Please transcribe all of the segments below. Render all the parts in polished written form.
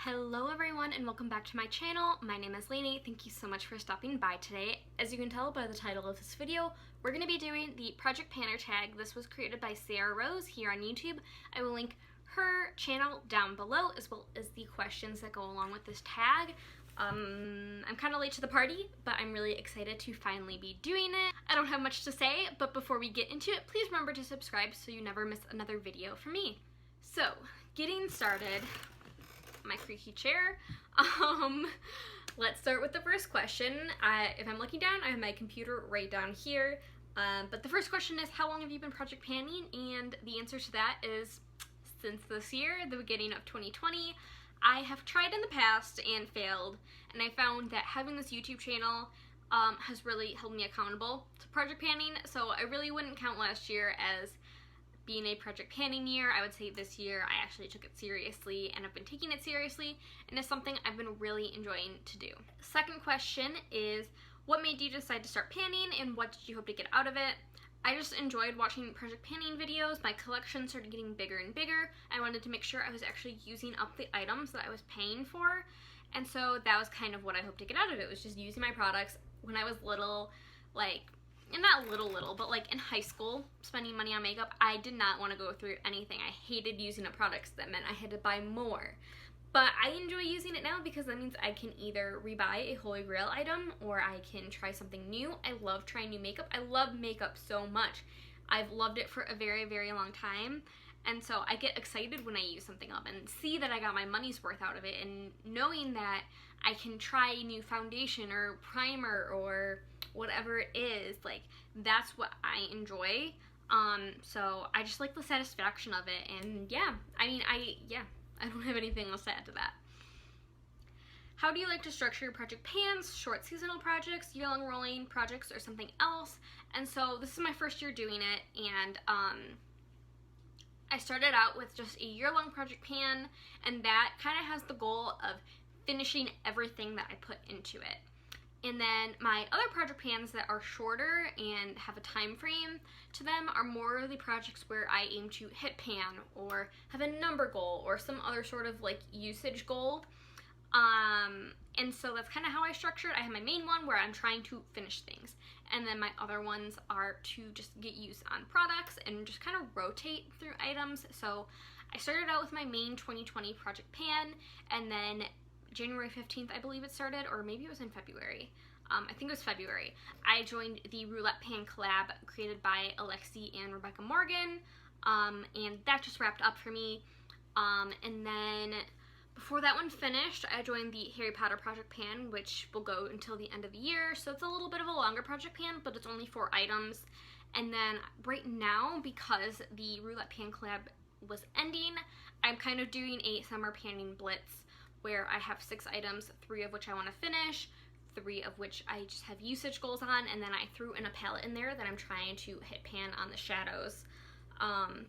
Hello everyone and welcome back to my channel. My name is Lainey. Thank you so much for stopping by today. As you can tell by the title of this video, we're going to be doing the Project Panner tag. This was created by Sarah Rose here on YouTube. I will link her channel down below as well as the questions that go along with this tag. I'm kind of late to the party, but I'm really excited to finally be doing it. I don't have much to say, but before we get into it, please remember to subscribe so you never miss another video from me. So, getting started. My creaky chair. Let's start with the first question. If I'm looking down, I have my computer right down here. But the first question is, how long have you been project panning? And the answer to that is, since this year, the beginning of 2020. I have tried in the past and failed, and I found that having this YouTube channel has really held me accountable to project panning, so I really wouldn't count last year as being a project panning year. I would say this year I actually took it seriously and I've been taking it seriously, and it's something I've been really enjoying to do. Second question is, what made you decide to start panning and what did you hope to get out of it? I just enjoyed watching project panning videos. My collection started getting bigger and bigger. I wanted to make sure I was actually using up the items that I was paying for, and so that was kind of what I hoped to get out of it, was just using my products. When I was little, and not little, but like in high school, spending money on makeup, I did not want to go through anything. I hated using up products that meant I had to buy more. But I enjoy using it now because that means I can either rebuy a Holy Grail item or I can try something new. I love trying new makeup. I love makeup so much. I've loved it for a very, very long time. And so I get excited when I use something up and see that I got my money's worth out of it, and knowing that I can try new foundation or primer or whatever it is, like, that's what I enjoy. So I just like the satisfaction of it, and yeah, I don't have anything else to add to that. How do you like to structure your project pans? Short seasonal projects, year-long rolling projects, or something else? And so this is my first year doing it, and I started out with just a year-long project pan, and that kind of has the goal of finishing everything that I put into it. And then my other project pans that are shorter and have a time frame to them are more the projects where I aim to hit pan or have a number goal or some other sort of like usage goal. And so that's kind of how I structure it. I have my main one where I'm trying to finish things, and then my other ones are to just get use on products and just kind of rotate through items. So I started out with my main 2020 project pan, and then January 15th, I believe it started, or maybe it was in February. I think it was February. I joined the Roulette Pan collab created by Alexi and Rebecca Morgan, and that just wrapped up for me. And then before that one finished, I joined the Harry Potter project pan, which will go until the end of the year, so it's a little bit of a longer project pan, but it's only 4 items. And then right now, because the Roulette Pan collab was ending, I'm kind of doing a summer panning blitz, where I have 6 items, 3 of which I want to finish, 3 of which I just have usage goals on, and then I threw in a palette in there that I'm trying to hit pan on the shadows,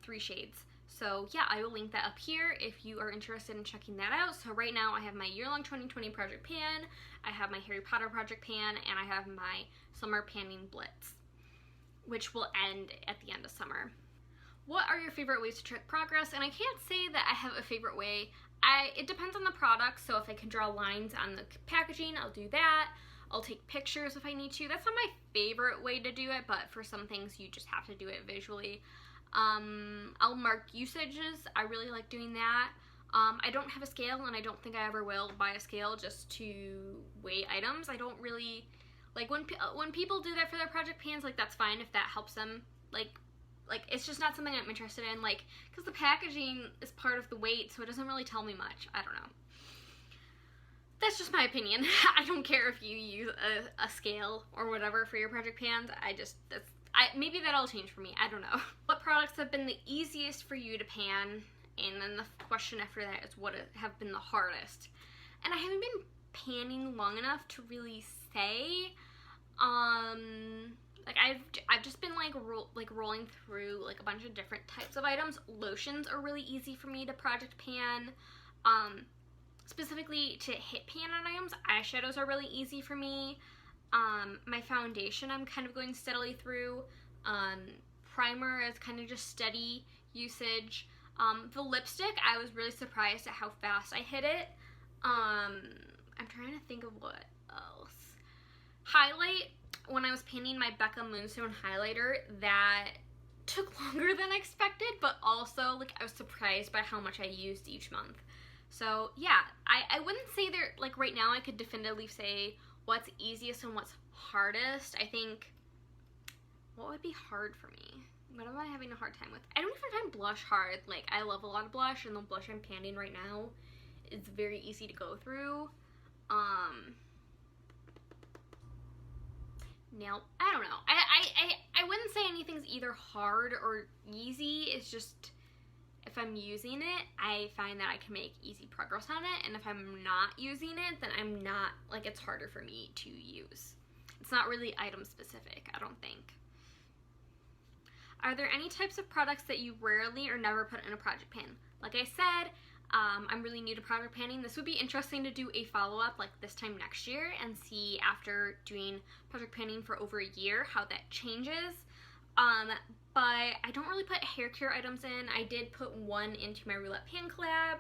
3 shades. So yeah, I will link that up here if you are interested in checking that out. So right now I have my year-long 2020 project pan, I have my Harry Potter project pan, and I have my summer panning blitz, which will end at the end of summer. What are your favorite ways to track progress? And I can't say that I have a favorite way. It depends on the product, so if I can draw lines on the packaging, I'll do that. I'll take pictures if I need to. That's not my favorite way to do it, but for some things you just have to do it visually. I'll mark usages. I really like doing that. I don't have a scale, and I don't think I ever will buy a scale just to weigh items. I don't really, like, when people do that for their project pans, like, that's fine if that helps them, like, it's just not something I'm interested in, like, because the packaging is part of the weight, so it doesn't really tell me much. I don't know. That's just my opinion. I don't care if you use a scale or whatever for your project pans. Maybe that'll change for me. I don't know. What products have been the easiest for you to pan? And then the question after that is, what have been the hardest? And I haven't been panning long enough to really say. Like, I've just been rolling through like a bunch of different types of items. Lotions are really easy for me to project pan. Specifically to hit pan on items. Eyeshadows are really easy for me. My foundation I'm kind of going steadily through. Primer is kind of just steady usage. The lipstick, I was really surprised at how fast I hit it. I'm trying to think of what else. Highlight, when I was painting my Becca Moonstone highlighter, that took longer than I expected, but also, like, I was surprised by how much I used each month. So, yeah, I wouldn't say there, like, right now I could definitively say what's easiest and what's hardest. I think, what would be hard for me? What am I having a hard time with? I don't even find blush hard. Like, I love a lot of blush, and the blush I'm painting right now is very easy to go through. Now, I don't know. I wouldn't say anything's either hard or easy. It's just, if I'm using it, I find that I can make easy progress on it, and if I'm not using it, then I'm not, like, it's harder for me to use. It's not really item specific, I don't think. Are there any types of products that you rarely or never put in a project pan? Like I said, I'm really new to project panning. This would be interesting to do a follow-up like this time next year and see, after doing project panning for over a year, how that changes. But I don't really put hair care items in. I did put one into my roulette pan collab.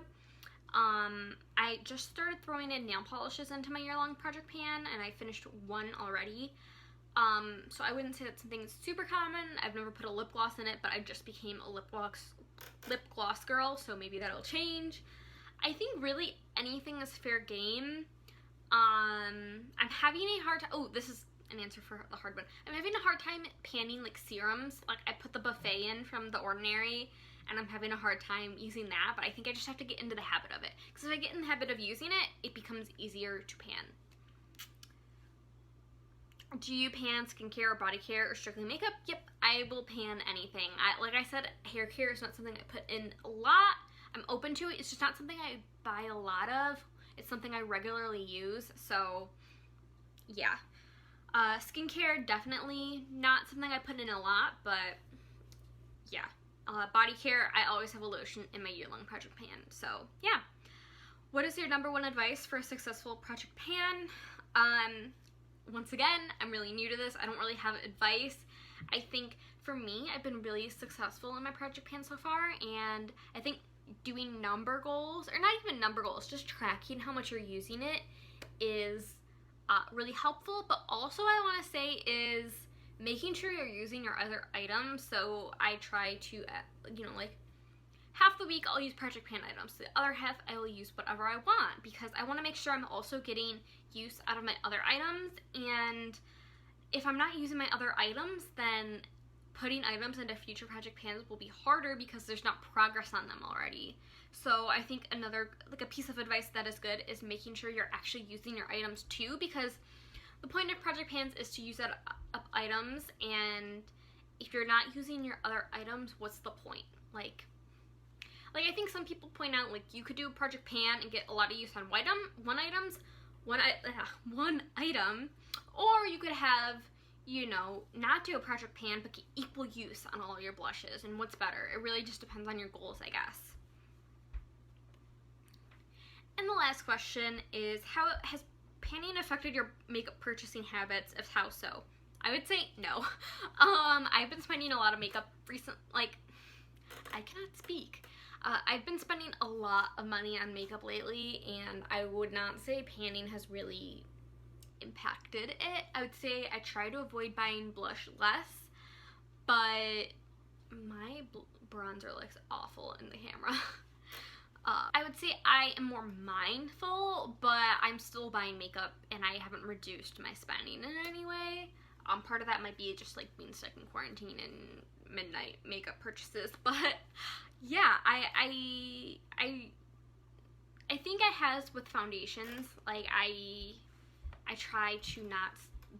I just started throwing in nail polishes into my year-long project pan, and I finished one already. So I wouldn't say that's something super common. I've never put a lip gloss in it, but I just became a lip gloss girl, so maybe that'll change. I think really anything is fair game. I'm having a hard time. Oh, this is an answer for the hard one. I'm having a hard time panning like serums. Like, I put the Buffet in from The Ordinary, and I'm having a hard time using that, but I think I just have to get into the habit of it. Because if I get in the habit of using it, it becomes easier to pan. Do you pan skincare or body care or strictly makeup? Yep, I will pan anything. Like I said, hair care is not something I put in a lot. I'm open to it. It's just not something I buy a lot of. It's something I regularly use. So, yeah. Skincare, definitely not something I put in a lot, but yeah. Body care, I always have a lotion in my year-long project pan. So, yeah. What is your #1 advice for a successful project pan? Once again, I'm really new to this. I don't really have advice. I think for me, I've been really successful in my project pan so far, and I think doing number goals, or not even number goals, just tracking how much you're using it is really helpful. But also, I want to say is making sure you're using your other items. So I try to, like, half the week I'll use project pan items. The other half I will use whatever I want, because I want to make sure I'm also getting use out of my other items. And if I'm not using my other items, then putting items into future project pans will be harder because there's not progress on them already. So I think another, like, a piece of advice that is good is making sure you're actually using your items too, because the point of project pans is to use up items, and if you're not using your other items, what's the point? Like I think some people point out, like, you could do a project pan and get a lot of use on one item, or you could have, not do a project pan but get equal use on all your blushes. And what's better? It really just depends on your goals, I guess. And the last question is, how has panning affected your makeup purchasing habits? If how so? I would say no. I've been spending a lot of makeup I cannot speak. I've been spending a lot of money on makeup lately, and I would not say panning has really impacted it. I would say I try to avoid buying blush less, but my bronzer looks awful in the camera. I would say I am more mindful, but I'm still buying makeup, and I haven't reduced my spending in any way. Part of that might be just, like, being stuck in quarantine and midnight makeup purchases, but yeah, I think it has with foundations. Like, I try to not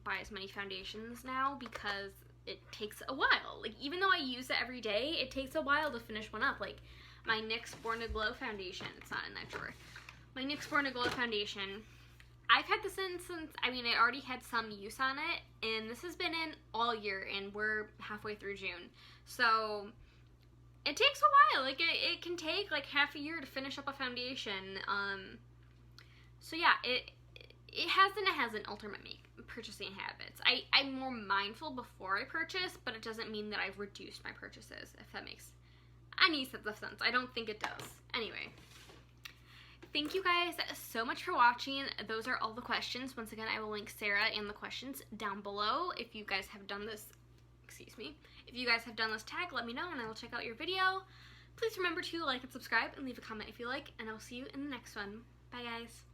buy as many foundations now because it takes a while. Like, even though I use it every day, it takes a while to finish one up. Like, my NYX Born to Glow foundation, it's not in that drawer. My NYX Born to Glow foundation, I've had this in since, I already had some use on it, and this has been in all year, and we're halfway through June. So it takes a while. Like, it can take like half a year to finish up a foundation. So yeah, it has and it hasn't altered my purchasing habits. I'm more mindful before I purchase, but it doesn't mean that I've reduced my purchases, if that makes any sense of sense. I don't think it does. Anyway, Thank you guys so much for watching. Those are all the questions. Once again, I will link Sarah and the questions down below. If you guys have done this, if you guys have done this tag, let me know and I will check out your video. Please remember to like and subscribe and leave a comment if you like, and I'll see you in the next one. Bye guys.